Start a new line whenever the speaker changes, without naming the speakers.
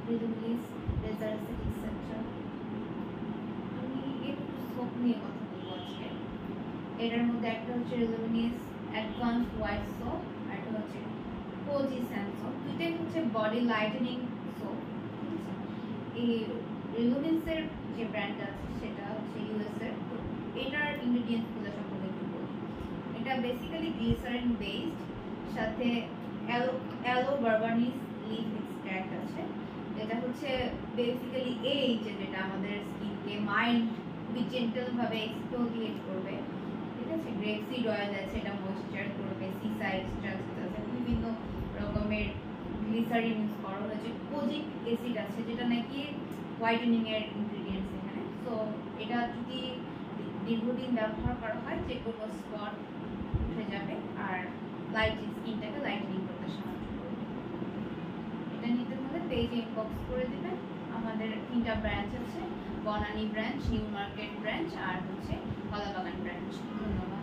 রিলুমিনিস, laser set etcetera. আমি একটু soap নিয়ে কথা বলবো আজকে। এটার মধ্যে একটা হচ্ছে রিলুমিনিস অ্যাডভান্স হোয়াইট সোপ, আর একটা হচ্ছে কোজি স্যান্ড সোপ। দুইটাই হচ্ছে বডি লাইটেনিং সোপ। এই রিলুমিনিসের যে ব্র্যান্ড আছে সেটা হচ্ছে ইউএস এর। তো এটার ইনগ্রেডিয়েন্টসগুলো সম্পর্কে একটু বলি। এটা বেসিক্যালি গ্লিসারিন বেসড, সাথে অ্যালো বারবানিস লিফ এক্সট্রাক্ট আছে। এটা হচ্ছে বেসিক্যালি এই যেটা আমাদের স্কিনকে মাইল্ড খুবই জেন্টাল ভাবে এক্সফোলিয়েট করবে। ঠিক আছে, গ্রেপ সিড অয়েল আছে, এটা ময়েশ্চার করবে। সিসা এক্সট্রাক্ট আছে, বিভিন্ন রকমের গ্লিসারিন ইউজ করা হয়েছে। কোজিক অ্যাসিড আছে যেটা নাকি হোয়াইটেনিং এর ইনগ্রেডিয়েন্টস এখানে। সো এটা যদি দীর্ঘদিন ব্যবহার করা হয় যে কোনো স্পট উঠে যাবে আর লাইট স্কিনটাকে লাইটেনিং করতে সাহায্য করবে। এটা নিতে হলে পেজে ইনবক্স করে দিবেন। আমাদের 3টা ব্রাঞ্চ আছে, Banani branch, New Market branch আর হচ্ছে কলাবাগান ব্রাঞ্চ। ধন্যবাদ।